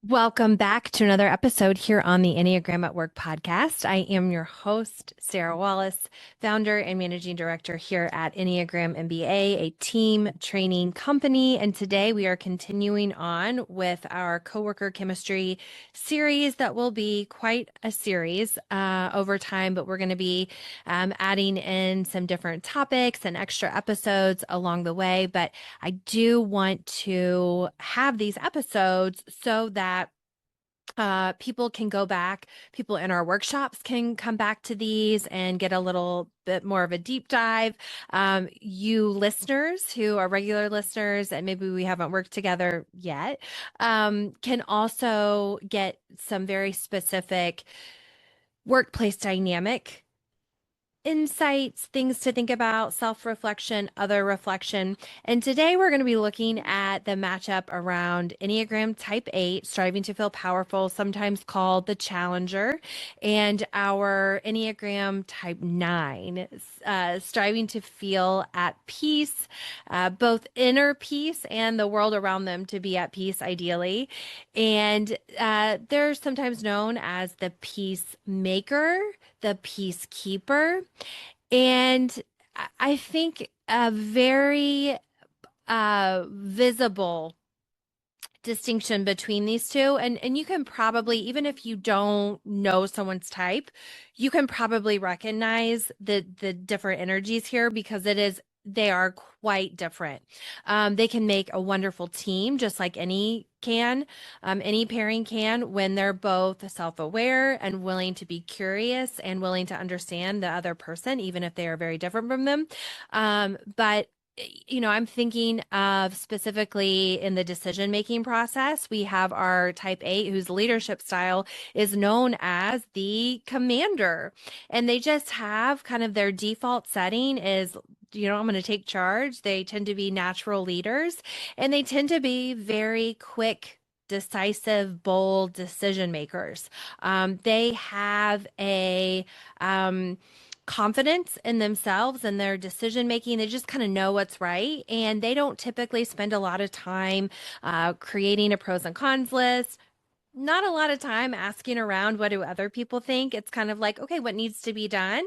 Welcome back to another episode here on the Enneagram at Work podcast. I am your host, Sarah Wallace, founder and managing director here at Enneagram MBA, a team training company. And today we are continuing on with our coworker chemistry series that will be quite a series over time, but we're going to be adding in some different topics and extra episodes along the way. But I do want to have these episodes so that people can go back, people in our workshops can come back to these and get a little bit more of a deep dive. You listeners who are regular listeners and maybe we haven't worked together yet, can also get some very specific workplace dynamic insights, things to think about, self-reflection, other reflection. And today we're going to be looking at the matchup around Enneagram Type 8, striving to feel powerful, sometimes called the challenger, and our Enneagram Type 9, striving to feel at peace, both inner peace and the world around them to be at peace, ideally. And they're sometimes known as the peacemaker, the peacekeeper. And I think a very visible distinction between these two, and you can probably, even if you don't know someone's type, you can probably recognize the different energies here because they are quite different. They can make a wonderful team, just like any pairing can, when they're both self-aware and willing to be curious and willing to understand the other person, even if they are very different from them. But I'm thinking of specifically in the decision-making process, we have our type 8 whose leadership style is known as the commander. And they just have kind of their default setting is, I'm going to take charge. They tend to be natural leaders and they tend to be very quick, decisive, bold decision makers. They have a confidence in themselves and their decision making. They just kind of know what's right. And they don't typically spend a lot of time creating a pros and cons list. Not a lot of time asking around what do other people think. It's kind of like, okay, what needs to be done?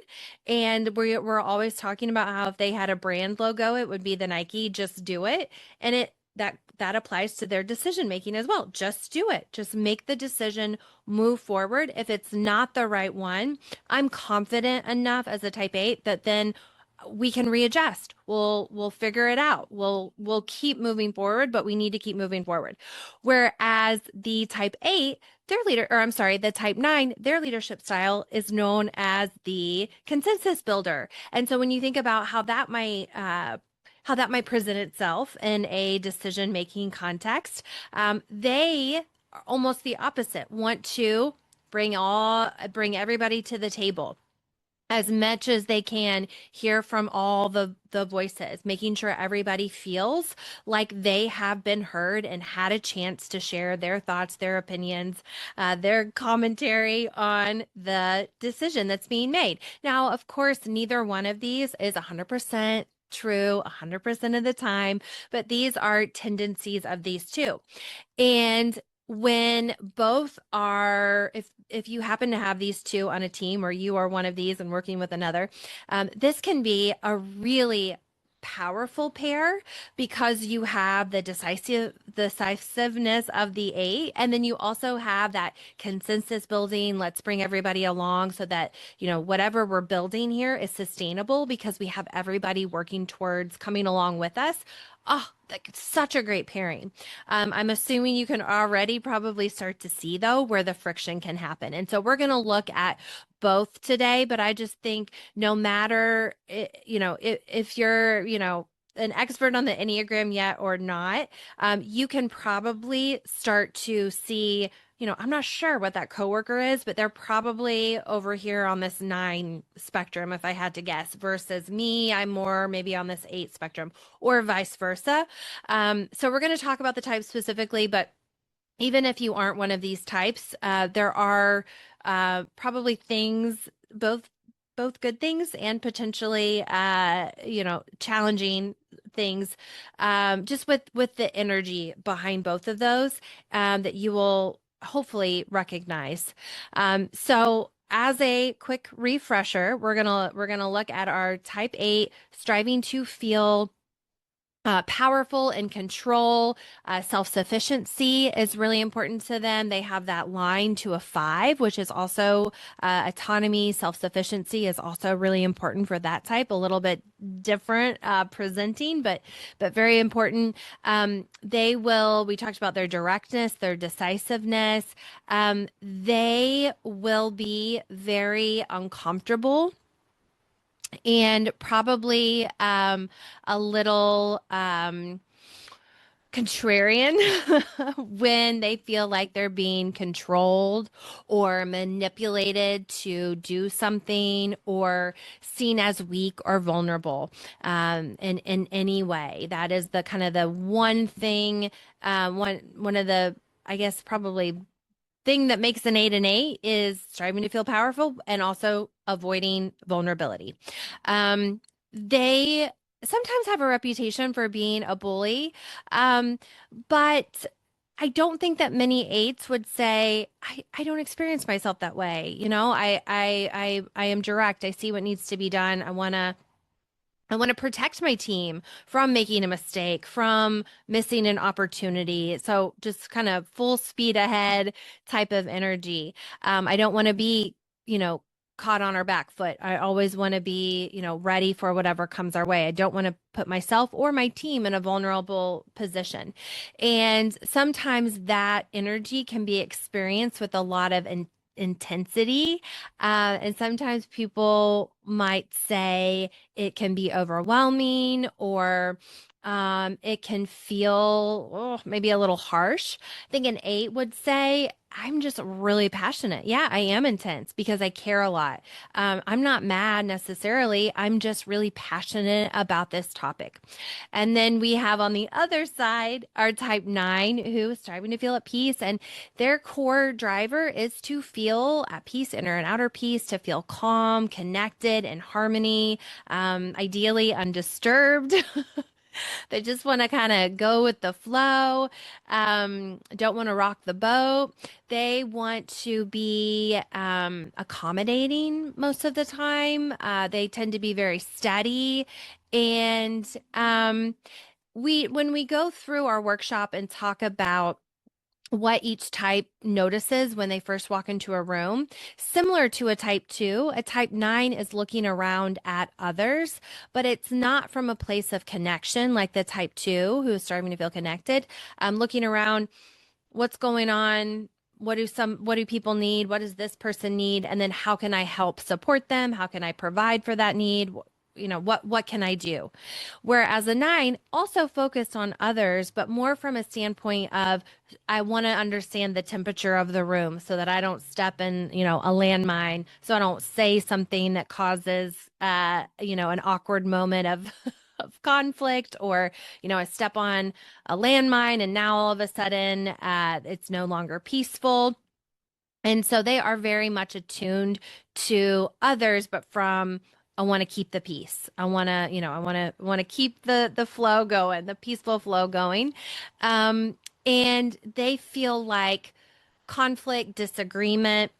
And we're always talking about how if they had a brand logo, it would be the Nike, just do it. And that applies to their decision making as well. Just do it. Just make the decision, move forward. If it's not the right one, I'm confident enough as a type 8 that then we can readjust. We'll figure it out. We'll keep moving forward, but we need to keep moving forward. Whereas the type 8, the type 9, their leadership style is known as the consensus builder. And so when you think about how that might present itself in a decision-making context, they are almost the opposite, want to bring everybody to the table as much as they can, hear from all the voices, making sure everybody feels like they have been heard and had a chance to share their thoughts, their opinions, their commentary on the decision that's being made. Now, of course, neither one of these is 100% true 100% of the time, but these are tendencies of these two. And when both are, if you happen to have these two on a team or you are one of these and working with another, this can be a really powerful pair because you have the decisiveness of the 8, and then you also have that consensus building. Let's bring everybody along so that whatever we're building here is sustainable because we have everybody working towards coming along with us. Oh, that's such a great pairing. I'm assuming you can already probably start to see, though, where the friction can happen. And so we're going to look at both today, but I just think no matter, if you're, an expert on the Enneagram yet or not, you can probably start to see, I'm not sure what that coworker is, but they're probably over here on this 9 spectrum, if I had to guess, versus me, I'm more maybe on this 8 spectrum, or vice versa. So we're going to talk about the types specifically, but even if you aren't one of these types, there are probably things, both good things and potentially, challenging things, just with the energy behind both of those, that you will hopefully recognize. So as a quick refresher, we're gonna look at our type 8 striving to feel powerful and control. Self-sufficiency is really important to them. They have that line to a 5, which is also autonomy. Self-sufficiency is also really important for that type. A little bit different presenting, but very important. They will. We talked about their directness, their decisiveness. They will be very uncomfortable and probably a little contrarian when they feel like they're being controlled or manipulated to do something or seen as weak or vulnerable in any way. That is the kind of the one thing, one of the, I guess, probably thing that makes an 8 an 8 is striving to feel powerful and also avoiding vulnerability. They sometimes have a reputation for being a bully, but I don't think that many eights would say, I don't experience myself that way. I am direct. I see what needs to be done. I want to protect my team from making a mistake, from missing an opportunity. So just kind of full speed ahead type of energy. I don't want to be, you know, caught on our back foot. I always want to be, ready for whatever comes our way. I don't want to put myself or my team in a vulnerable position. And sometimes that energy can be experienced with a lot of intensity. And sometimes people might say it can be overwhelming or it can feel maybe a little harsh. I think an 8 would say, I'm just really passionate. Yeah, I am intense because I care a lot. I'm not mad necessarily. I'm just really passionate about this topic. And then we have on the other side our type 9 who is striving to feel at peace. And their core driver is to feel at peace, inner and outer peace, to feel calm, connected, and harmony, ideally undisturbed. They just want to kind of go with the flow, don't want to rock the boat. They want to be accommodating most of the time. They tend to be very steady. And when we go through our workshop and talk about what each type notices when they first walk into a room. Similar to a type 2, a type 9 is looking around at others, but it's not from a place of connection like the type 2 who is starting to feel connected. Looking around, what's going on? What do people need? What does this person need? And then how can I help support them? How can I provide for that need? What can I do? Whereas a 9 also focused on others, but more from a standpoint of I want to understand the temperature of the room so that I don't step in, a landmine, so I don't say something that causes, an awkward moment of of conflict, or I step on a landmine and now all of a sudden it's no longer peaceful. And so they are very much attuned to others, but from I want to keep the peace. I want to keep the flow going, the peaceful flow going. And they feel like conflict, disagreement,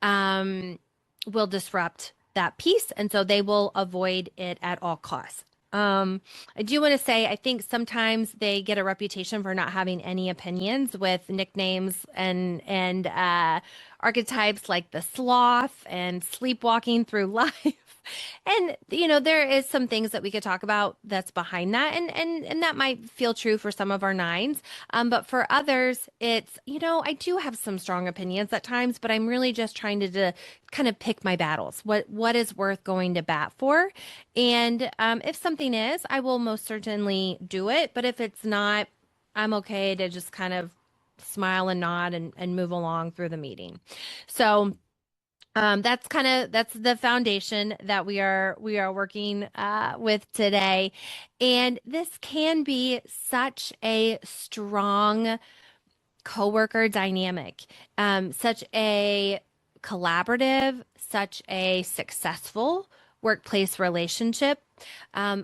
will disrupt that peace, and so they will avoid it at all costs. I do want to say, I think sometimes they get a reputation for not having any opinions with nicknames and archetypes like the sloth and sleepwalking through life. And there is some things that we could talk about that's behind that, and that might feel true for some of our 9s. But for others, it's I do have some strong opinions at times, but I'm really just trying to kind of pick my battles. What is worth going to bat for? And if something is, I will most certainly do it. But if it's not, I'm okay to just kind of smile and nod and move along through the meeting. So that's the foundation that we are working with today. And this can be such a strong coworker dynamic, such a collaborative, such a successful workplace relationship,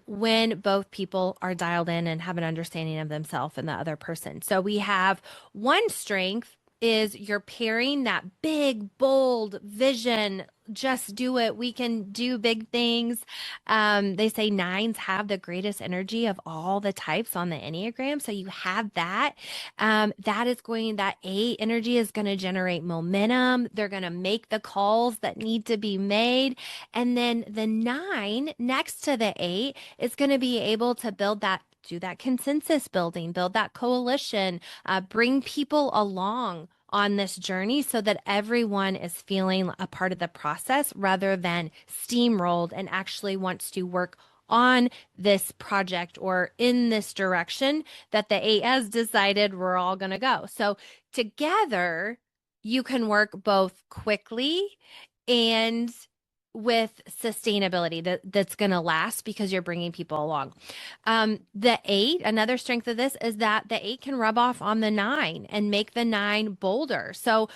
when both people are dialed in and have an understanding of themselves and the other person. So we have one strength is you're pairing that big, bold vision. Just do it. We can do big things. They say nines have the greatest energy of all the types on the Enneagram. So you have that. That eight energy is going to generate momentum. They're going to make the calls that need to be made. And then the nine next to the eight is going to be able to do that consensus building, build that coalition, bring people along on this journey so that everyone is feeling a part of the process rather than steamrolled and actually wants to work on this project or in this direction that the eight has decided we're all going to go. So together, you can work both quickly and with sustainability that's going to last because you're bringing people along. The eight, another strength of this is that the eight can rub off on the nine and make the nine bolder. So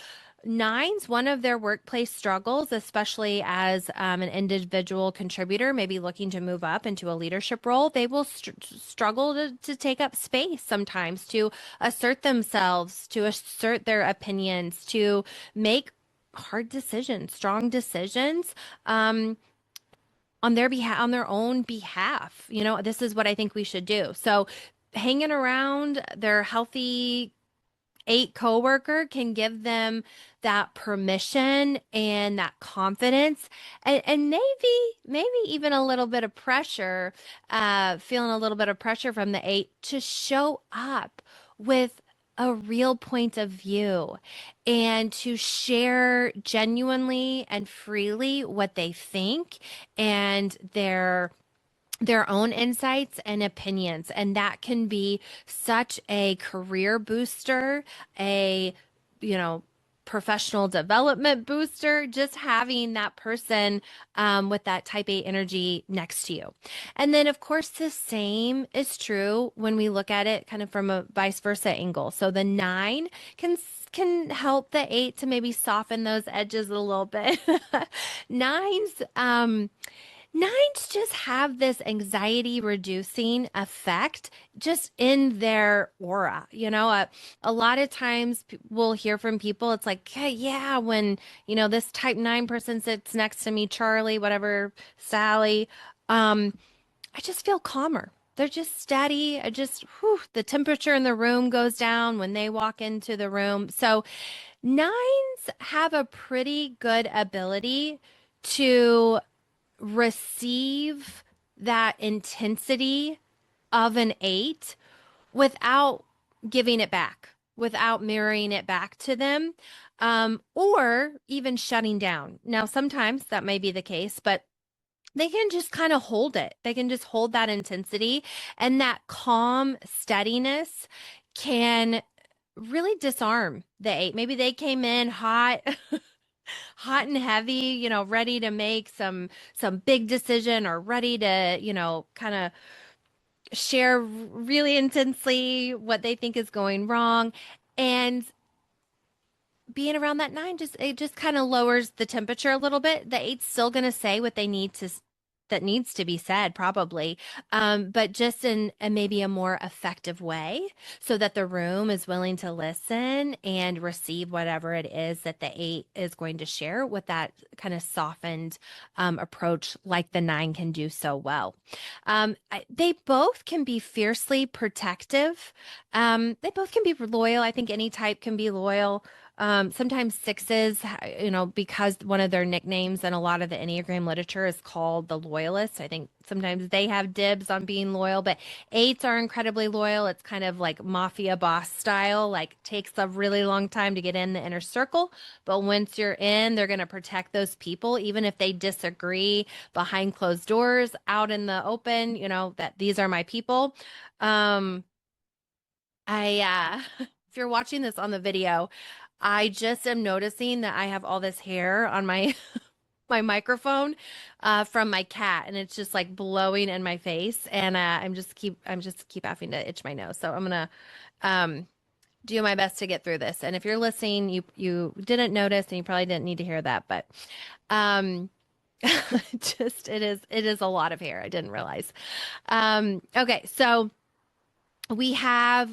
nines, one of their workplace struggles, especially as an individual contributor, maybe looking to move up into a leadership role, they will struggle to take up space sometimes, to assert themselves, to assert their opinions, to make hard decisions, strong decisions. On their behalf, on their own behalf. This is what I think we should do. So hanging around their healthy eight coworker can give them that permission and that confidence and maybe even a little bit of pressure, feeling a little bit of pressure from the eight to show up with a real point of view and to share genuinely and freely what they think and their own insights and opinions. And that can be such a career booster, a, professional development booster, just having that person with that type A energy next to you. And then, of course, the same is true when we look at it kind of from a vice versa angle. So the nine can help the eight to maybe soften those edges a little bit. Nines, Nines just have this anxiety reducing effect just in their aura. A lot of times we'll hear from people, it's like, hey, yeah, when, this type nine person sits next to me, Charlie, whatever, Sally, I just feel calmer. They're just steady. The temperature in the room goes down when they walk into the room. So nines have a pretty good ability to receive that intensity of an eight without giving it back, without mirroring it back to them, or even shutting down. Now, sometimes that may be the case, but they can just kind of hold it. They can just hold that intensity, and that calm steadiness can really disarm the eight. Maybe they came in hot hot and heavy, ready to make some big decision or ready to, kind of share really intensely what they think is going wrong. And being around that nine it just kind of lowers the temperature a little bit. The eight's still going to say what they need to that needs to be said probably, but just in maybe a more effective way so that the room is willing to listen and receive whatever it is that the eight is going to share with that kind of softened approach like the nine can do so well. They both can be fiercely protective. They both can be loyal. I think any type can be loyal. Sometimes sixes, because one of their nicknames in a lot of the Enneagram literature is called the loyalists. I think sometimes they have dibs on being loyal, but eights are incredibly loyal. It's kind of like mafia boss style, like takes a really long time to get in the inner circle. But once you're in, they're going to protect those people, even if they disagree behind closed doors, out in the open, that these are my people. If you're watching this on the video, I just am noticing that I have all this hair on my my microphone from my cat, and it's just like blowing in my face, and I'm just keep having to itch my nose. So I'm gonna do my best to get through this. And if you're listening, you didn't notice, and you probably didn't need to hear that, but um, it is a lot of hair. I didn't realize. Okay, so we have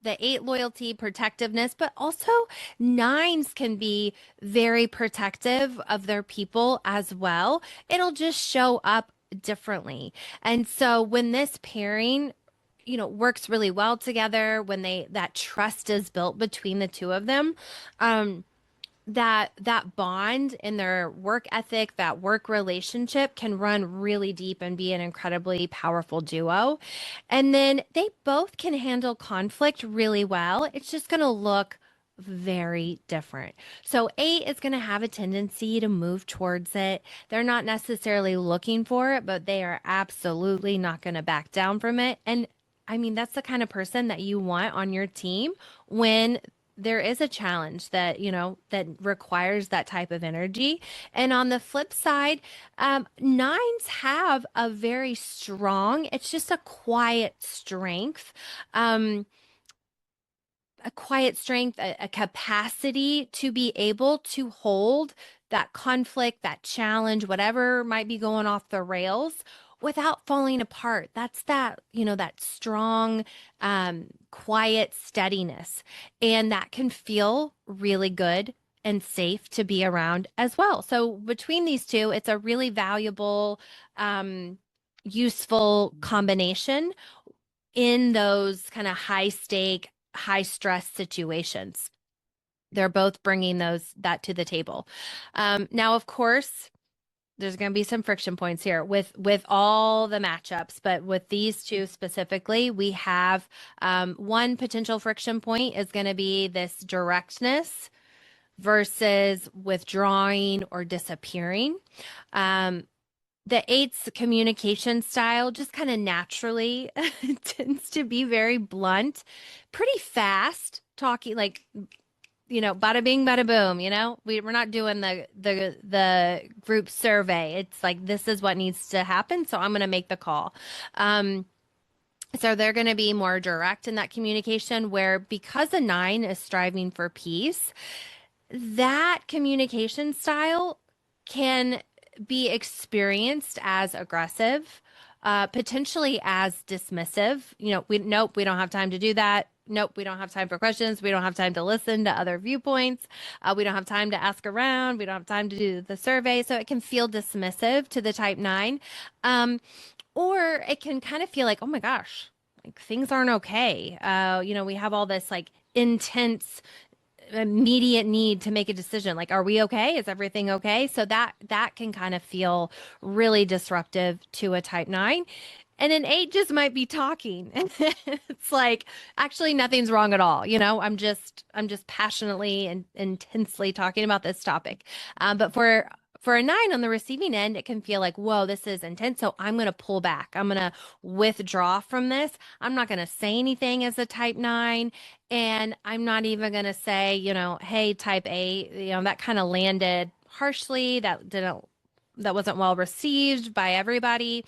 The eight loyalty, protectiveness, but also nines can be very protective of their people as well. It'll just show up differently. And so when this pairing, works really well together, when that trust is built between the two of them, um, that bond in their work ethic, that work relationship can run really deep and be an incredibly powerful duo. And then they both can handle conflict really well. It's just going to look very different. So, eight is going to have a tendency to move towards it. They're not necessarily looking for it, but they are absolutely not going to back down from it. And I mean, that's the kind of person that you want on your team when there is a challenge that that requires that type of energy. And on the flip side, nines have a very strong, it's just a quiet strength, um, a capacity to be able to hold that conflict, that challenge, whatever might be going off the rails without falling apart. That's that strong, quiet steadiness. And that can feel really good and safe to be around as well. So between these two, it's a really valuable, useful combination in those kind of high stake, high stress situations. They're both bringing that to the table. Now, of course, there's going to be some friction points here with all the matchups, but with these two specifically, we have one potential friction point is going to be this directness versus withdrawing or disappearing. Um, the eight's communication style just kind of naturally tends to be very blunt, pretty fast talking, like, bada bing, bada boom, we're not doing the group survey. It's like, this is what needs to happen. So I'm going to make the call. So they're going to be more direct in that communication, where because a nine is striving for peace, that communication style can be experienced as aggressive, potentially as dismissive. Nope, we don't have time to do that. Nope, we don't have time for questions. We don't have time to listen to other viewpoints. We don't have time to ask around. We don't have time to do the survey. So it can feel dismissive to the type nine. Or it can kind of feel like, oh my gosh, like things aren't okay. We have all this like intense immediate need to make a decision, like, are we okay, is everything okay? So that can kind of feel really disruptive to a type nine. And an eight just might be talking and it's like, actually nothing's wrong at all, I'm just passionately and intensely talking about this topic. But for a nine on the receiving end, it can feel like, whoa, this is intense. So I'm going to pull back. I'm going to withdraw from this. I'm not going to say anything as a type nine. And I'm not even going to say, hey, type A, that kind of landed harshly. That wasn't well received by everybody.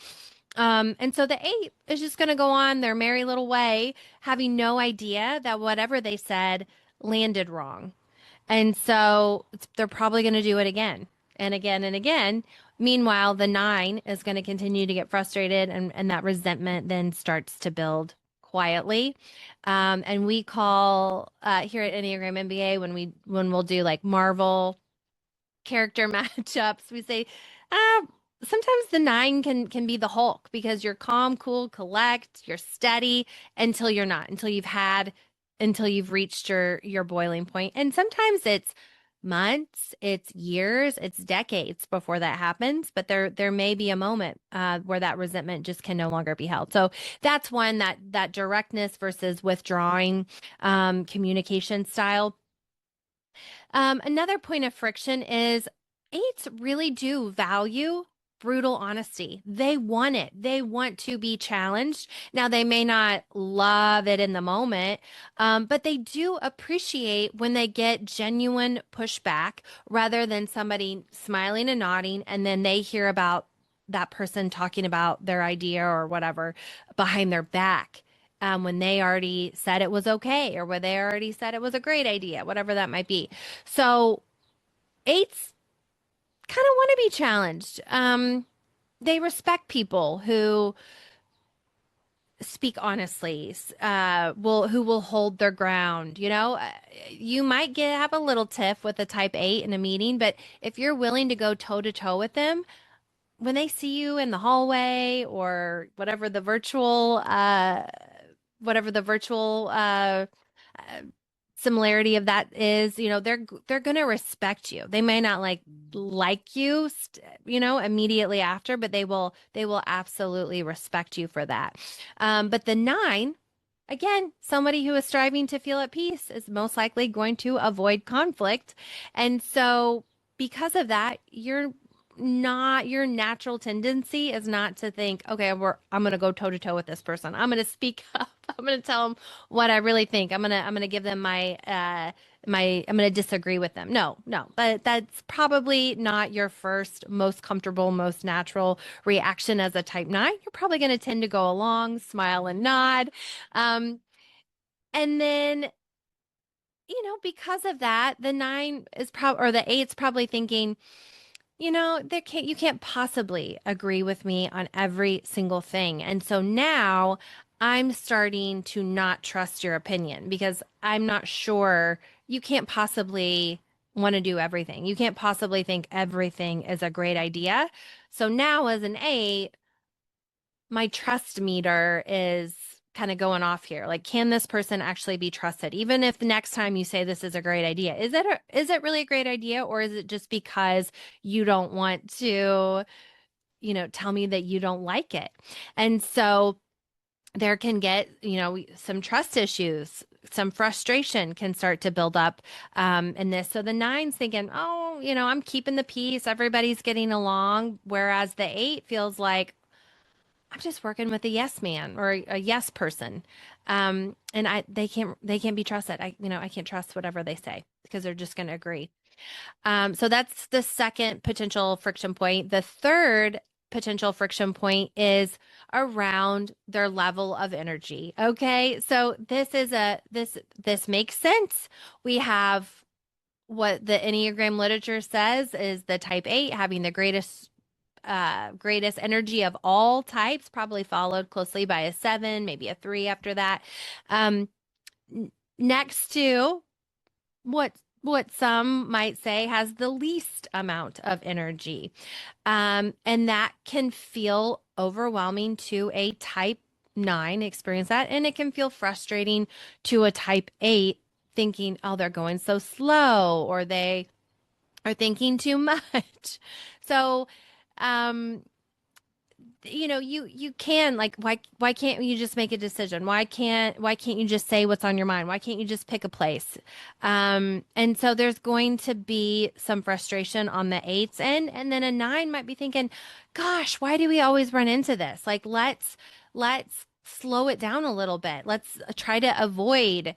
And so the eight is just going to go on their merry little way, having no idea that whatever they said landed wrong. And so they're probably going to do it again and again and again. Meanwhile, the nine is going to continue to get frustrated, and that resentment then starts to build quietly. And we call here at Enneagram MBA, when we'll do like Marvel character matchups, we say, uh, sometimes the nine can be the Hulk, because you're calm, cool, collect, you're steady until you're not, until you've reached your boiling point. And sometimes it's months, it's years, it's decades before that happens, but there may be a moment where that resentment just can no longer be held. So that's one, that directness versus withdrawing communication style. Another point of friction is eights really do value brutal honesty. They want it. They want to be challenged. Now, they may not love it in the moment, but they do appreciate when they get genuine pushback rather than somebody smiling and nodding, and then they hear about that person talking about their idea or whatever behind their back. When they already said it was okay, or when they already said it was a great idea, whatever that might be. So eights kind of want to be challenged. They respect people who speak honestly, who will hold their ground. You might get have a little tiff with a type 8 in a meeting, but if you're willing to go toe to toe with them, when they see you in the hallway or whatever the virtual uh, similarity of that is, they're going to respect you. They may not like you, immediately after, but they will absolutely respect you for that. But the 9, again, somebody who is striving to feel at peace is most likely going to avoid conflict. And so because of that, your natural tendency is not to think, okay, I'm going to go toe to toe with this person. I'm going to speak up. I'm going to tell them what I really think. I'm going to give them I'm going to disagree with them. No, no, but that's probably not your first most comfortable, most natural reaction as a type 9. You're probably going to tend to go along, smile and nod. Um, and then, because of that, the 9 is probably, or the 8's probably thinking, you can't possibly agree with me on every single thing. And so now I'm starting to not trust your opinion because I'm not sure you can't possibly want to do everything. You can't possibly think everything is a great idea. So now as an 8, my trust meter is kind of going off here. Like, can this person actually be trusted? Even if the next time you say this is a great idea, is it really a great idea, or is it just because you don't want to, tell me that you don't like it? And so there can get, some trust issues, some frustration can start to build up in this. So the 9's thinking, oh, I'm keeping the peace, everybody's getting along, whereas the 8 feels like, I'm just working with a yes man or a yes person. And they can't be trusted. I can't trust whatever they say because they're just going to agree. So that's the second potential friction point. The third potential friction point is around their level of energy. Okay. So this makes sense. We have what the Enneagram literature says is the type 8 having the greatest energy of all types, probably followed closely by a 7, maybe a 3 after that. Um, Next to what some might say has the least amount of energy. And that can feel overwhelming to a type 9 experience that, and it can feel frustrating to a type 8 thinking, oh, they're going so slow, or they are thinking too much. So, um, you can, like, why can't you just make a decision? Why can't you just say what's on your mind? Why can't you just pick a place? And so there's going to be some frustration on the 8's end, and then a 9 might be thinking, gosh, why do we always run into this? Like, let's slow it down a little bit. Let's try to avoid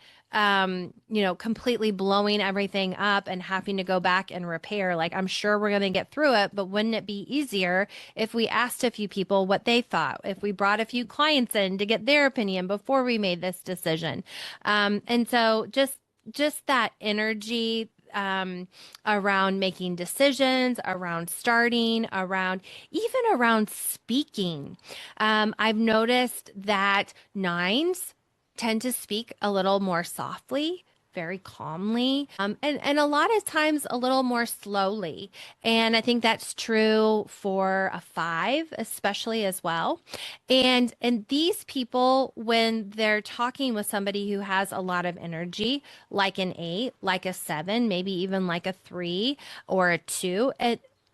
completely blowing everything up and having to go back and repair. Like, I'm sure we're going to get through it, but wouldn't it be easier if we asked a few people what they thought, if we brought a few clients in to get their opinion before we made this decision? And so just that energy around making decisions, around starting, even around speaking. I've noticed that 9's tend to speak a little more softly, very calmly, and a lot of times a little more slowly. And I think that's true for a 5, especially as well. And these people, when they're talking with somebody who has a lot of energy, like an 8, like a 7, maybe even like a 3 or a 2,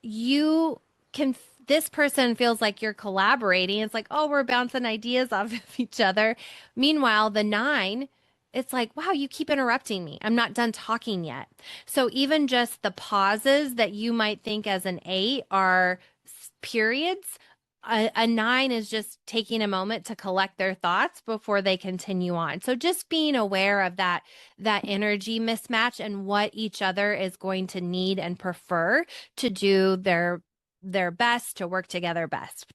you can this person feels like you're collaborating. It's like, oh, we're bouncing ideas off of each other. Meanwhile, the 9, it's like, wow, you keep interrupting me. I'm not done talking yet. So even just the pauses that you might think as an 8 are periods, a 9 is just taking a moment to collect their thoughts before they continue on. So just being aware of that energy mismatch and what each other is going to need and prefer to do their best, to work together best.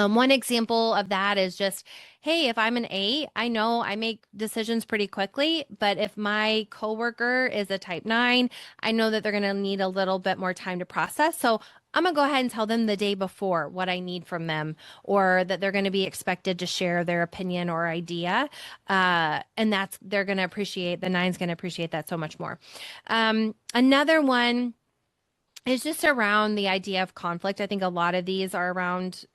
One example of that is just, hey, if I'm an eight, I know I make decisions pretty quickly, but if my coworker is a type nine, I know that they're going to need a little bit more time to process. So I'm going to go ahead and tell them the day before what I need from them, or that they're going to be expected to share their opinion or idea. And they're going to appreciate, the nine's going to appreciate that so much more. Another one is just around the idea of conflict. I think a lot of these are around,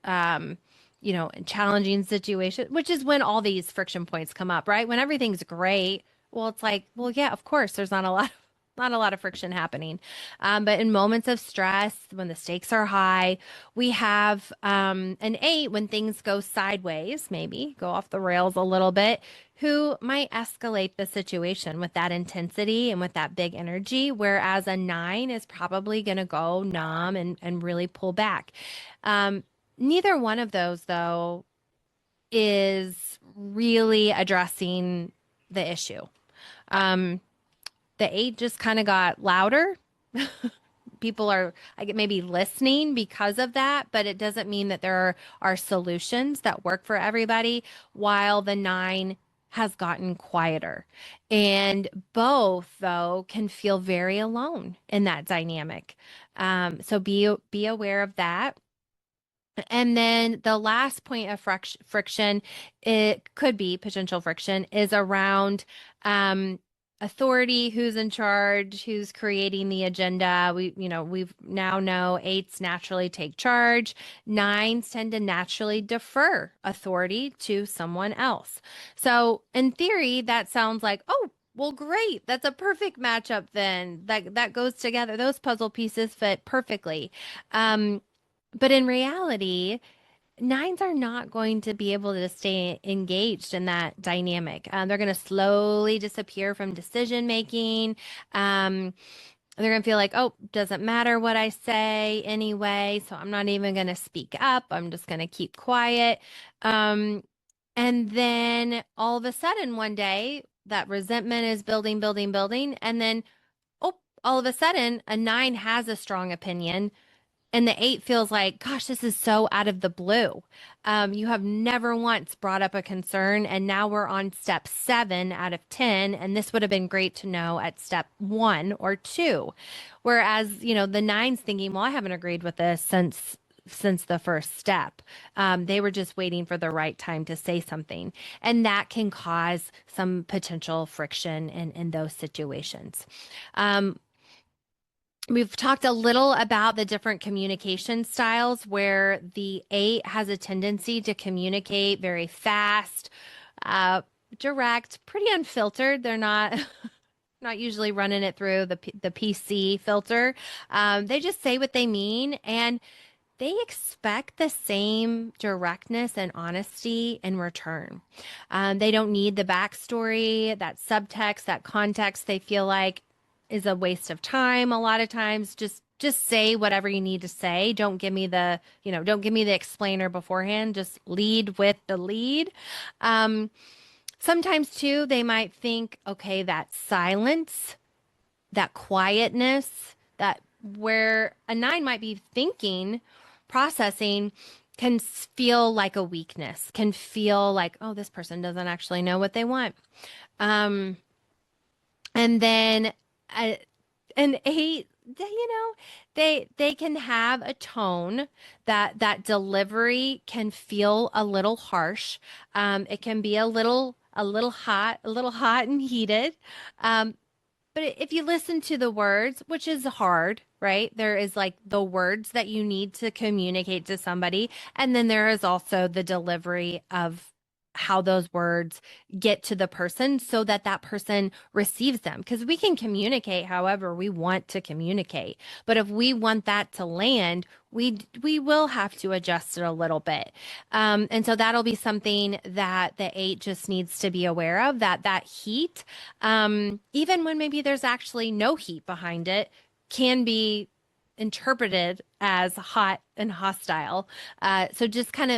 challenging situations, which is when all these friction points come up, right? When everything's great, well, it's like, well, yeah, of course, there's not a lot of friction happening. But in moments of stress, when the stakes are high, we have an eight when things go sideways, maybe go off the rails a little bit, who might escalate the situation with that intensity and with that big energy, whereas a nine is probably going to go numb and really pull back. Neither one of those, though, is really addressing the issue. Um, the eight just kind of got louder. People are maybe listening because of that, but it doesn't mean that there are solutions that work for everybody, while the nine has gotten quieter. And both, though, can feel very alone in that dynamic. So be aware of that. And then the last point of friction, it could be potential friction, is around authority, who's in charge, who's creating the agenda. We've now know eights naturally take charge. Nines tend to naturally defer authority to someone else. So in theory, that sounds like, oh, well, great. That's a perfect matchup then. That goes together. Those puzzle pieces fit perfectly. But in reality, nines are not going to be able to stay engaged in that dynamic. They're going to slowly disappear from decision making. They're going to feel like, oh, doesn't matter what I say anyway, so I'm not even going to speak up. I'm just going to keep quiet. And then all of a sudden, one day, that resentment is building, building, building. And then, oh, all of a sudden, a nine has a strong opinion and the eight feels like, gosh, this is so out of the blue. You have never once brought up a concern, and now we're on step 7 out of 10, and this would have been great to know at step 1 or 2. Whereas, the nine's thinking, well, I haven't agreed with this since the first step. They were just waiting for the right time to say something, and that can cause some potential friction in those situations. We've talked a little about the different communication styles where the eight has a tendency to communicate very fast, direct, pretty unfiltered. They're not not usually running it through the PC filter. They just say what they mean, and they expect the same directness and honesty in return. They don't need the backstory, that subtext, that context. They feel like is a waste of time a lot of times. Just say whatever you need to say. Don't give me don't give me the explainer beforehand. Just lead with the lead. Sometimes too, they might think, okay, that silence, that quietness, that where a nine might be thinking, processing, can feel like a weakness, can feel like, oh, this person doesn't actually know what they want. And then an eight, they can have a tone that delivery can feel a little harsh. It can be a little hot, and heated. But if you listen to the words, which is hard, right? There is like the words that you need to communicate to somebody. And then there is also the delivery of how those words get to the person so that that person receives them. Because we can communicate however we want to communicate. But if we want that to land, we will have to adjust it a little bit. And so that'll be something that the eight just needs to be aware of, that heat, even when maybe there's actually no heat behind it, can be interpreted as hot and hostile. So just kind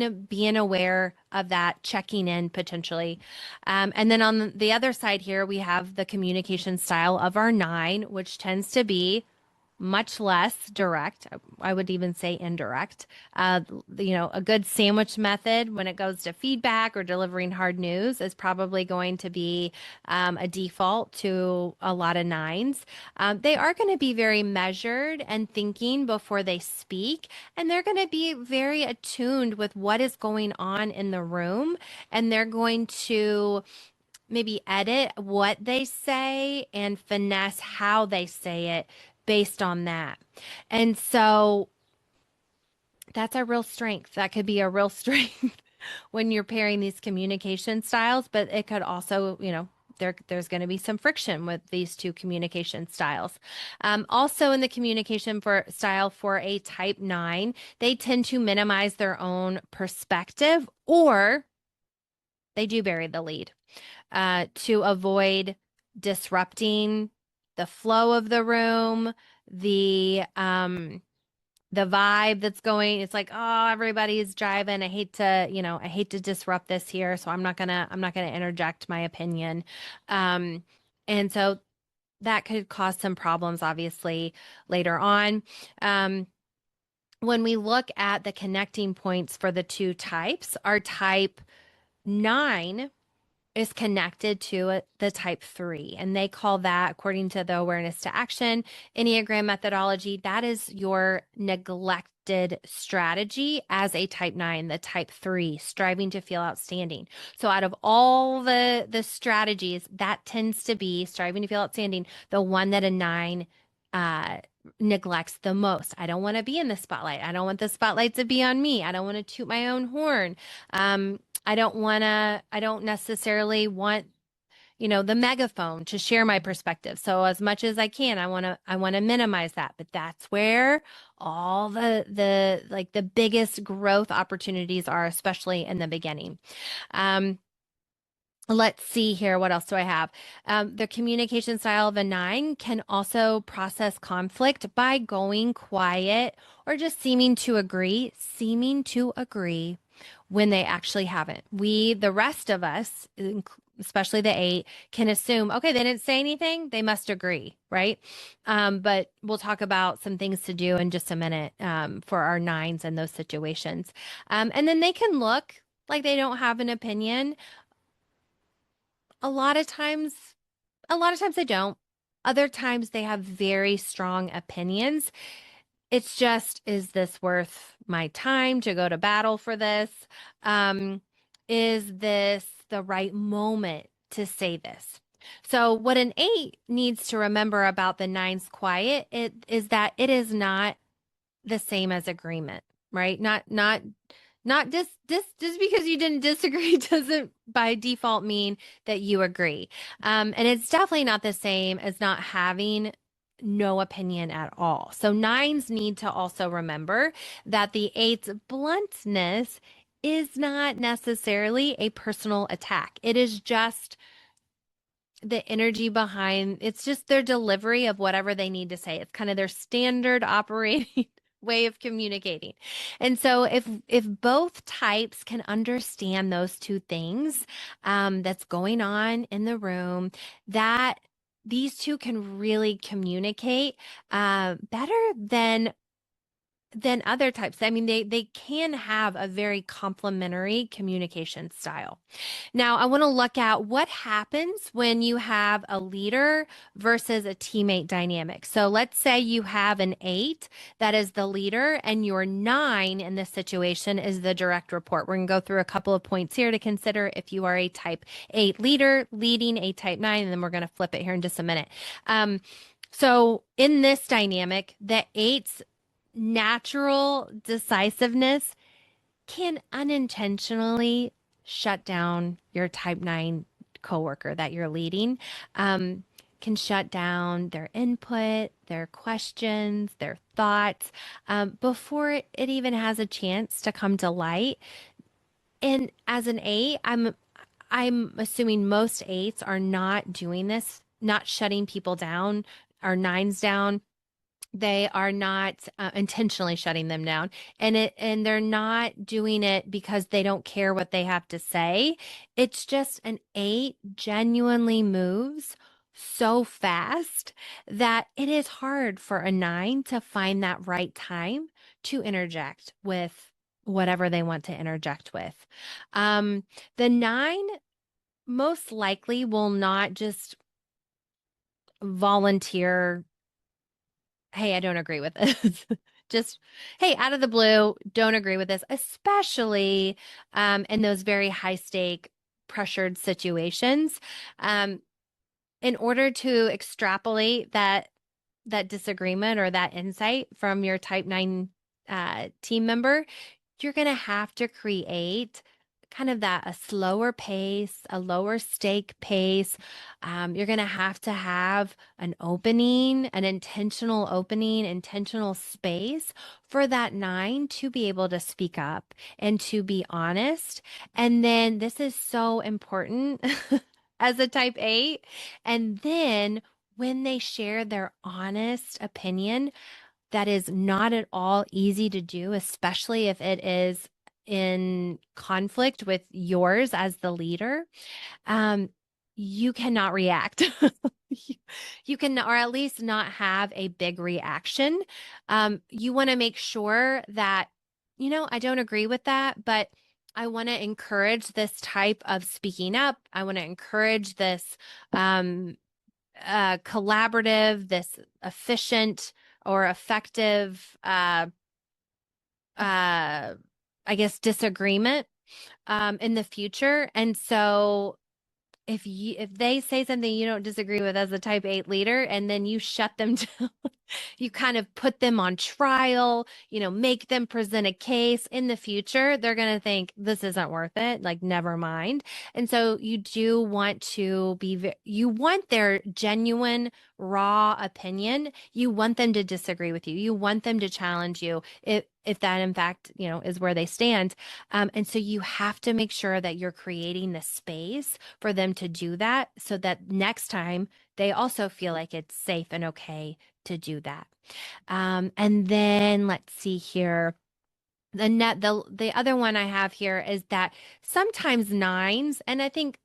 of being aware of that, checking in potentially. And then on the other side here, we have the communication style of our nine, which tends to be much less direct. I would even say indirect. A good sandwich method when it goes to feedback or delivering hard news is probably going to be a default to a lot of nines. They are going to be very measured and thinking before they speak, and they're going to be very attuned with what is going on in the room, and they're going to maybe edit what they say and finesse how they say it based on that. And so that's a real strength. That could be a real strength when you're pairing these communication styles, but it could also, there's going to be some friction with these two communication styles. Also, in the communication for style for a type 9, they tend to minimize their own perspective, or they do bury the lead to avoid disrupting the flow of the room, the vibe that's going. It's like, oh, everybody's driving. I hate to disrupt this here, so I'm not gonna interject my opinion. And so that could cause some problems, obviously, later on. When we look at the connecting points for the two types, our type 9 is connected to the type 3. And they call that, according to the awareness to action Enneagram methodology, that is your neglected strategy as a type 9, the type 3, striving to feel outstanding. So out of all the strategies, that tends to be striving to feel outstanding, the one that a 9 uh, neglects the most. I don't want to be in the spotlight. I don't want the spotlight to be on me. I don't want to toot my own horn. I don't necessarily want, the megaphone to share my perspective. So as much as I can, I want to minimize that. But that's where all the biggest growth opportunities are, especially in the beginning. Let's see here. What else do I have? The communication style of a 9 can also process conflict by going quiet or just seeming to agree when they actually haven't. The rest of us, especially the 8, can assume, okay, they didn't say anything, they must agree, right? But we'll talk about some things to do in just a minute for our 9s in those situations. And then they can look like they don't have an opinion. A lot of times, they don't. Other times they have very strong opinions. It's just, is this worth my time to go to battle for this? Is this the right moment to say this? So what an 8 needs to remember about the 9's quiet is that it is not the same as agreement, right? Not just because you didn't disagree doesn't by default mean that you agree. And it's definitely not the same as not having no opinion at all. So 9s need to also remember that the 8's bluntness is not necessarily a personal attack. It is just the energy behind, it's just their delivery of whatever they need to say. It's kind of their standard operating way of communicating. And so if both types can understand those two things that's going on in the room, that these two can really communicate better than other types. I mean, they can have a very complementary communication style. Now, I want to look at what happens when you have a leader versus a teammate dynamic. So let's say you have an 8 that is the leader and your 9 in this situation is the direct report. We're going to go through a couple of points here to consider if you are a type 8 leader leading a type 9, and then we're going to flip it here in just a minute. So in this dynamic, the 8's natural decisiveness can unintentionally shut down your type 9 coworker that you're leading, can shut down their input, their questions, their thoughts before it even has a chance to come to light. And as an 8, I'm assuming most 8s are not doing this, not shutting people down or 9s down. They are not intentionally shutting them down, and they're not doing it because they don't care what they have to say. It's just an 8 genuinely moves so fast that it is hard for a nine to find that right time to interject with whatever they want to interject with. Um, the nine most likely will not just volunteer, hey, I don't agree with this. Just, hey, out of the blue, don't agree with this, especially in those very high stake, pressured situations. Um, in order to extrapolate that disagreement or that insight from your type 9 team member, you're going to have to create kind of that a slower pace, a lower stake pace. You're going to have an opening, an intentional opening, intentional space for that nine to be able to speak up and to be honest. And then this is so important as a type 8. And then when they share their honest opinion, that is not at all easy to do, especially if it is in conflict with yours as the leader. Um, you cannot react. you, you can, or at least not have a big reaction. You want to make sure that, I don't agree with that, but I want to encourage this type of speaking up. I want to encourage this um, collaborative, this efficient or effective, I guess, disagreement in the future. And so if they say something you don't disagree with as a type 8 leader and then you shut them down, you kind of put them on trial, make them present a case in the future, they're going to think this isn't worth it, like never mind. And so you do want to you want their genuine raw opinion. You want them to disagree with you. You want them to challenge you if that in fact, is where they stand. And so you have to make sure that you're creating the space for them to do that so that next time they also feel like it's safe and okay to do that. And then let's see here. The other one I have here is that sometimes nines, and I think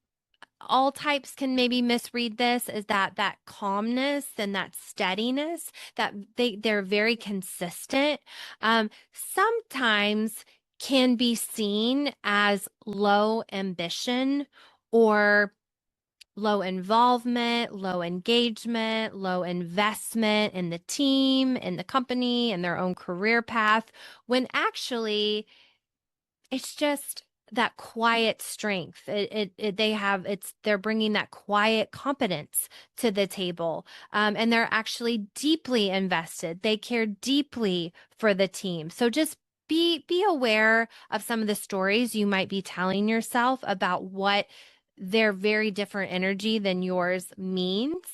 all types can maybe misread this, is that calmness and that steadiness, that they're very consistent, sometimes can be seen as low ambition or low involvement, low engagement, low investment in the team, in the company, in their own career path, when actually it's just that quiet strength. They're bringing that quiet competence to the table, and they're actually deeply invested. They care deeply for the team. So just be aware of some of the stories you might be telling yourself about what their very different energy than yours means,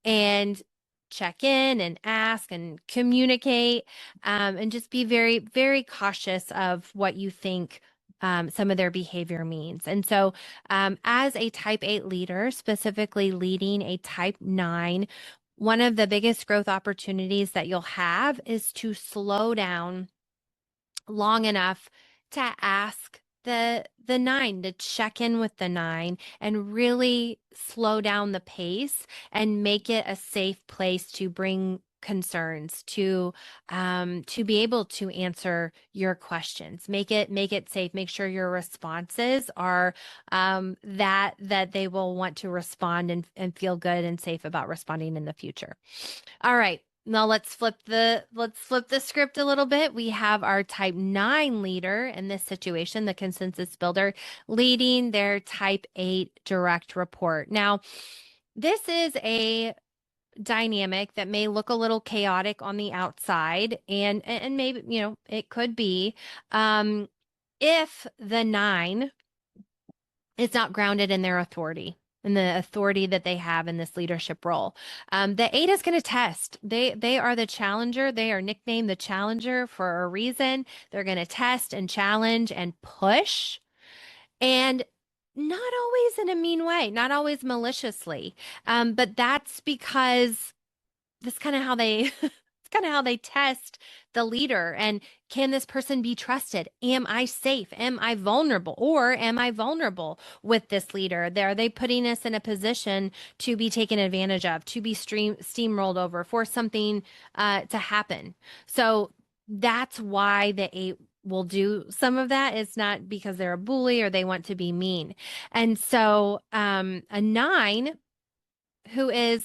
and check in and ask and communicate, and just be very, very cautious of what you think some of their behavior means. And so, as a type 8 leader, specifically leading a type 9, one of the biggest growth opportunities that you'll have is to slow down long enough to ask the nine, to check in with the nine and really slow down the pace and make it a safe place to bring concerns, to be able to answer your questions. Make it safe. Make sure your responses are that they will want to respond and feel good and safe about responding in the future. All right. Now let's flip the script a little bit. We have our type 9 leader in this situation, the consensus builder, leading their type 8 direct report. Now, this is a dynamic that may look a little chaotic on the outside, and maybe, it could be, if the 9 is not grounded in their authority and the authority that they have in this leadership role. The 8 is going to test. They are the challenger. They are nicknamed the challenger for a reason. They're going to test and challenge and push, and not always in a mean way, not always maliciously. But that's because that's kind of how they kind of how they test the leader. And can this person be trusted? Am I safe? Am I vulnerable? Or am I vulnerable with this leader? Are they putting us in a position to be taken advantage of, to be steamrolled over, for something to happen? So that's why the eight will do some of that. It's not because they're a bully or they want to be mean. And so a nine who is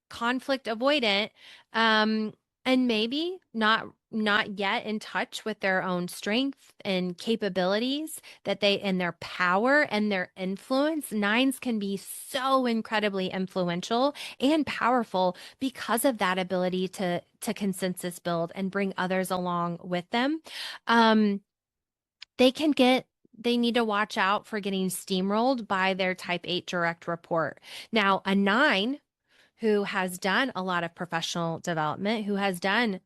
conflict avoidant, and maybe not yet in touch with their own strength and capabilities, that they and their power and their influence. Nines can be so incredibly influential and powerful because of that ability to consensus build and bring others along with them. um they can get they need to watch out for getting steamrolled by their type 8 direct report. Now, a nine who has done a lot of professional development, who has done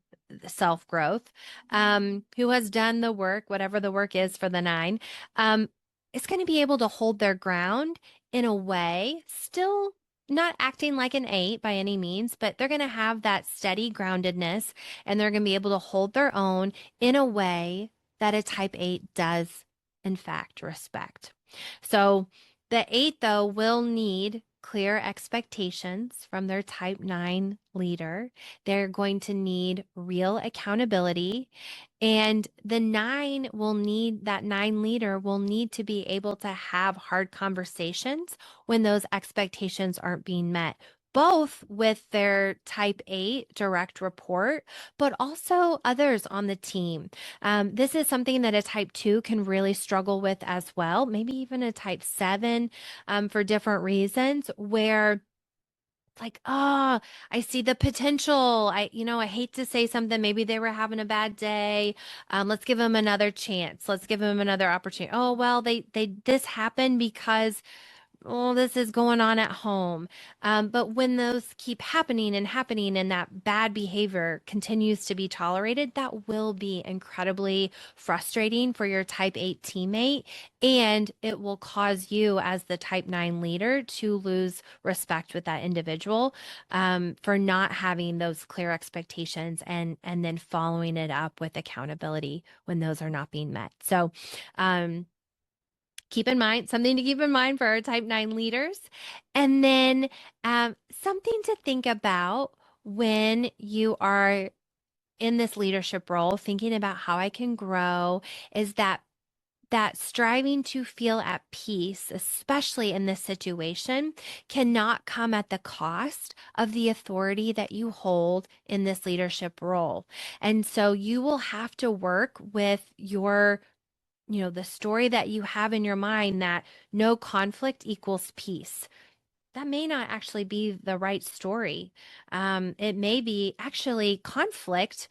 self growth, who has done the work, whatever the work is for the nine, is going to be able to hold their ground in a way, still not acting like an eight by any means, but they're going to have that steady groundedness, and they're going to be able to hold their own in a way that a type eight does, in fact, respect. So the eight, though, will need clear expectations from their type 9 leader. They're going to need real accountability. And the that nine leader will need to be able to have hard conversations when those expectations aren't being met, both with their type 8 direct report, but also others on the team. This is something that a type 2 can really struggle with as well, maybe even a type 7, for different reasons, where it's like, oh, I see the potential. I hate to say something. Maybe they were having a bad day. Let's give them another chance. Let's give them another opportunity. Oh, well, this happened because, oh, this is going on at home. But when those keep happening and happening, and that bad behavior continues to be tolerated, that will be incredibly frustrating for your type 8 teammate. And it will cause you, as the type 9 leader, to lose respect with that individual, for not having those clear expectations, and then following it up with accountability when those are not being met. So, something to keep in mind for our type 9 leaders. And then something to think about when you are in this leadership role, thinking about how I can grow, is that striving to feel at peace, especially in this situation, cannot come at the cost of the authority that you hold in this leadership role. And so you will have to work with the story that you have in your mind, that no conflict equals peace. That may not actually be the right story. It may be actually conflict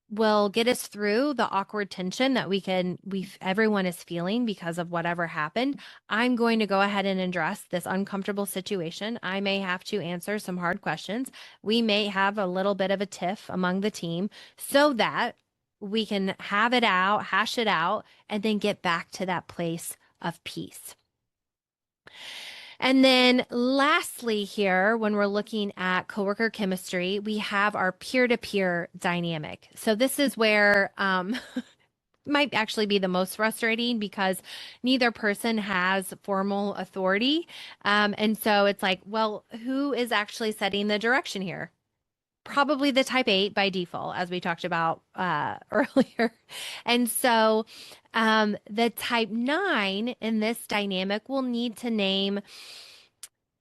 will get us through the awkward tension that everyone is feeling because of whatever happened. I'm going to go ahead and address this uncomfortable situation. I may have to answer some hard questions. We may have a little bit of a tiff among the team, so that we can have it out, hash it out, and then get back to that place of peace. And then lastly here, when we're looking at coworker chemistry, we have our peer-to-peer dynamic. So this is where might actually be the most frustrating, because neither person has formal authority. And so it's like, well, who is actually setting the direction here? Probably the type 8 by default, as we talked about earlier. And so the type 9 in this dynamic will need to name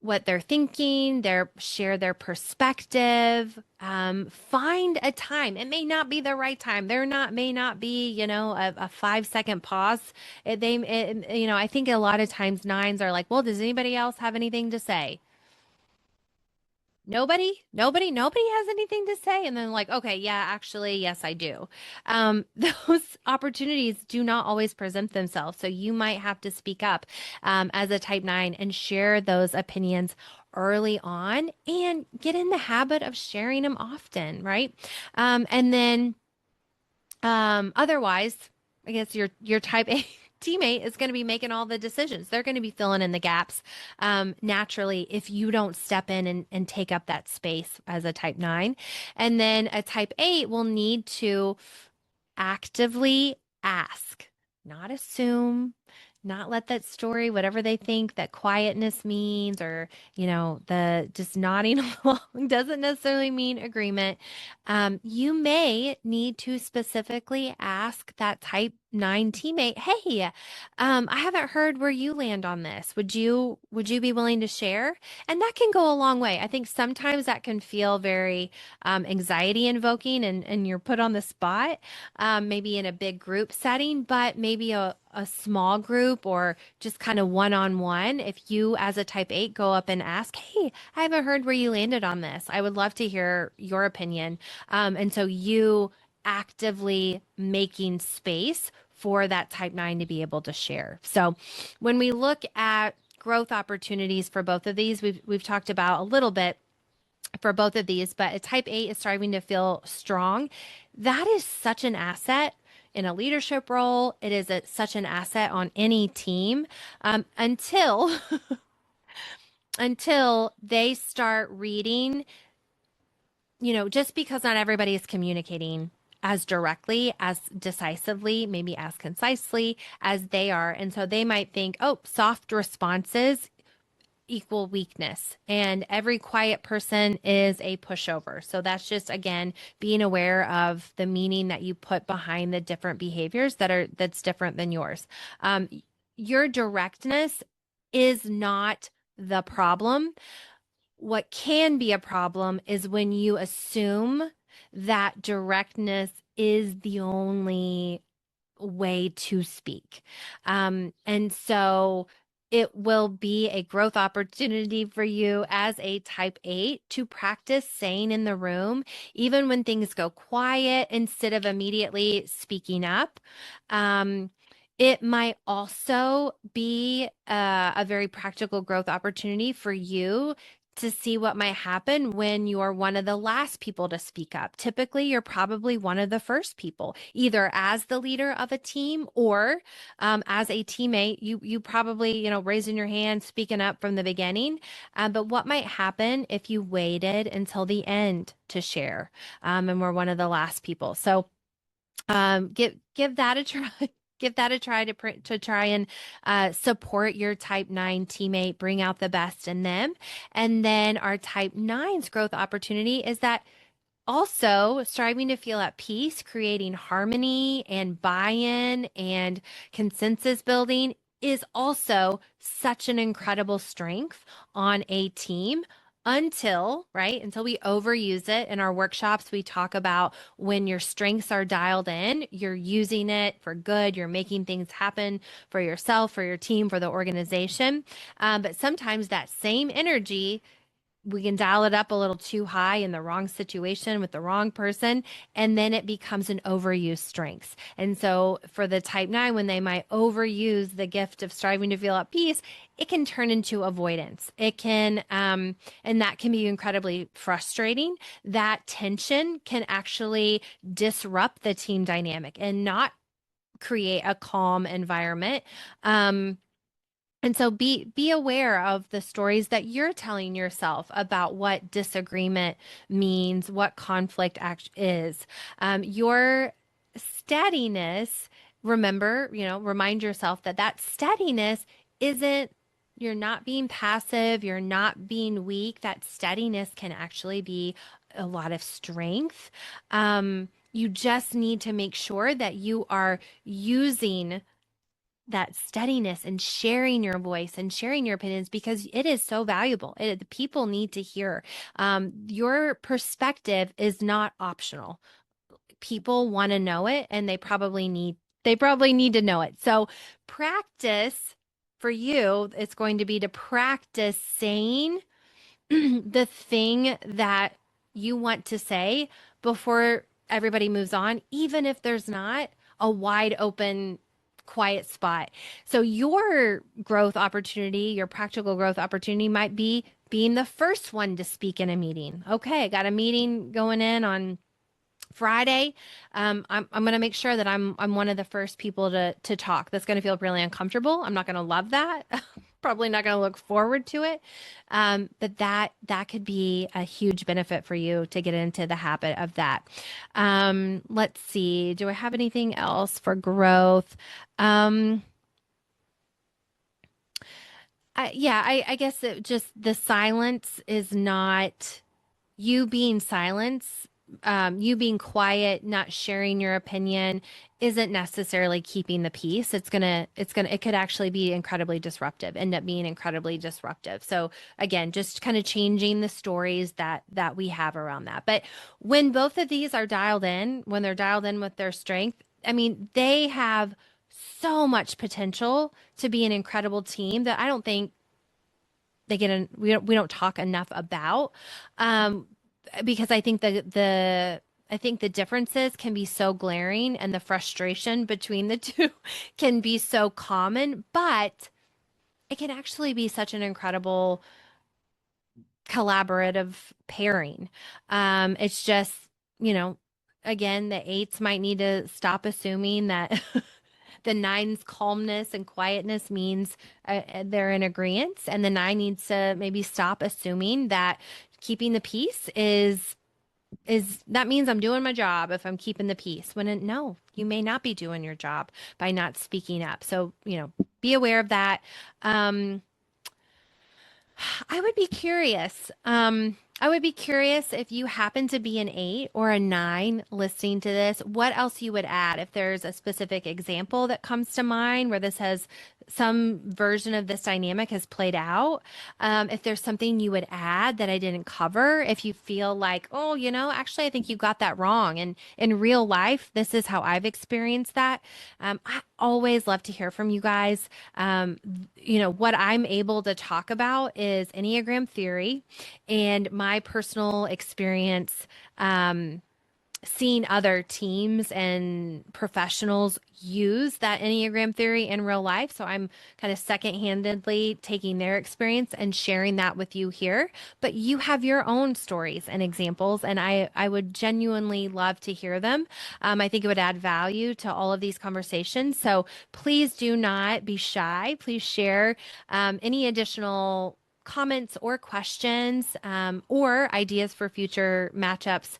what they're thinking, share their perspective, find a time. It may not be the right time. May not be, a 5-second pause. I think a lot of times nines are like, well, does anybody else have anything to say? Nobody has anything to say. And then like, okay, yeah, actually, yes, I do. Those opportunities do not always present themselves. So you might have to speak up as a type 9 and share those opinions early on, and get in the habit of sharing them often, right? And then otherwise, I guess your type 8 teammate is going to be making all the decisions. They're going to be filling in the gaps naturally if you don't step in and take up that space as a type 9. And then a type 8 will need to actively ask, not assume, not let that story, whatever they think that quietness means, or, the just nodding along doesn't necessarily mean agreement. You may need to specifically ask that type 9 teammate, hey, I haven't heard where you land on this. Would you be willing to share? And that can go a long way. I think sometimes that can feel very anxiety invoking, and you're put on the spot, maybe in a big group setting, but maybe a small group or just kind of one-on-one. If you as a type 8 go up and ask, hey, I haven't heard where you landed on this. I would love to hear your opinion. And so you actively making space for that type 9 to be able to share. So when we look at growth opportunities for both of these, we've talked about a little bit for both of these, but a type 8 is striving to feel strong. That is such an asset in a leadership role. It is such an asset on any team, until until they start reading, just because not everybody is communicating as directly, as decisively, maybe as concisely as they are. And so they might think, oh, soft responses equal weakness, and every quiet person is a pushover. So that's just, again, being aware of the meaning that you put behind the different behaviors that's different than yours. Your directness is not the problem. What can be a problem is when you assume that directness is the only way to speak. And so it will be a growth opportunity for you as a type 8 to practice saying in the room, even when things go quiet, instead of immediately speaking up. It might also be a very practical growth opportunity for you to see what might happen when you're one of the last people to speak up. Typically, you're probably one of the first people, either as the leader of a team or as a teammate. You probably, raising your hand, speaking up from the beginning. But what might happen if you waited until the end to share, and we're one of the last people? So give that a try. Give that a try to try and support your type 9 teammate, bring out the best in them. And then our type 9's growth opportunity is that also striving to feel at peace, creating harmony and buy-in and consensus building is also such an incredible strength on a team, until we overuse it. In our workshops, we talk about when your strengths are dialed in, you're using it for good, you're making things happen for yourself, for your team, for the organization. But sometimes that same energy, we can dial it up a little too high in the wrong situation with the wrong person, and then it becomes an overused strength. And so for the type 9, when they might overuse the gift of striving to feel at peace, it can turn into avoidance. It can, and that can be incredibly frustrating. That tension can actually disrupt the team dynamic and not create a calm environment. And so be aware of the stories that you're telling yourself about what disagreement means, what conflict is. Your steadiness, remember, remind yourself that steadiness isn't, you're not being passive, you're not being weak. That steadiness can actually be a lot of strength. You just need to make sure that you are using that steadiness and sharing your voice and sharing your opinions, because it is so valuable. The people need to hear. Your perspective is not optional. People want to know it, and they probably need to know it. So practice for you, it's going to be to practice saying the thing that you want to say before everybody moves on, even if there's not a wide open quiet spot. So your growth opportunity, your practical growth opportunity might be being the first one to speak in a meeting. Okay, I got a meeting going in on Friday, I'm going to make sure that I'm one of the first people to talk. That's going to feel really uncomfortable. I'm not going to love that. Probably not going to look forward to it. But that could be a huge benefit for you to get into the habit of that. Let's see. Do I have anything else for growth? Um, I guess just the silence is not you being silence, you being quiet, not sharing your opinion isn't necessarily keeping the peace. It could actually be incredibly disruptive, end up being incredibly disruptive. So again, just kind of changing the stories that we have around that. But when both of these are dialed in, when they're dialed in with their strength, I mean, they have so much potential to be an incredible team that I don't think we don't talk enough about. Um, because I think the differences can be so glaring and the frustration between the two can be so common, but it can actually be such an incredible collaborative pairing. It's just, you know, again, the eights might need to stop assuming that the nine's calmness and quietness means they're in agreement, and the nine needs to maybe stop assuming that keeping the peace is that means I'm doing my job if I'm keeping the peace. No, you may not be doing your job by not speaking up. So, be aware of that. Um, I would be curious. I would be curious if you happen to be an eight or a nine listening to this, what else you would add if there's a specific example that comes to mind where this has some version of this dynamic has played out. If there's something you would add that I didn't cover, if you feel like, oh, actually, I think you got that wrong. And in real life, this is how I've experienced that. I always love to hear from you guys. What I'm able to talk about is Enneagram theory and my personal experience seeing other teams and professionals use that Enneagram theory in real life. So I'm kind of second-handedly taking their experience and sharing that with you here. But you have your own stories and examples, and I would genuinely love to hear them. I think it would add value to all of these conversations. So please do not be shy. Please share any additional comments or questions or ideas for future matchups.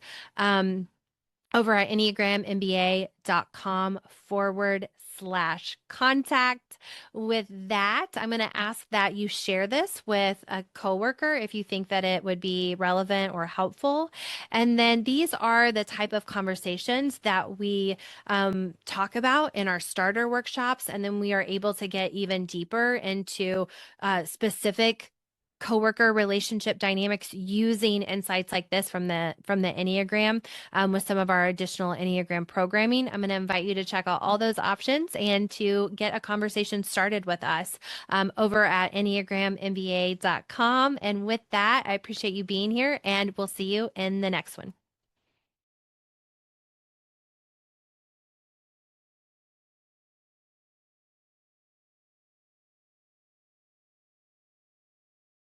Over at enneagramMBA.com/contact. With that, I'm going to ask that you share this with a coworker if you think that it would be relevant or helpful. And then these are the type of conversations that we talk about in our starter workshops. And then we are able to get even deeper into specific coworker relationship dynamics using insights like this from the Enneagram with some of our additional Enneagram programming. I'm going to invite you to check out all those options and to get a conversation started with us over at enneagrammba.com. And with that, I appreciate you being here, and we'll see you in the next one.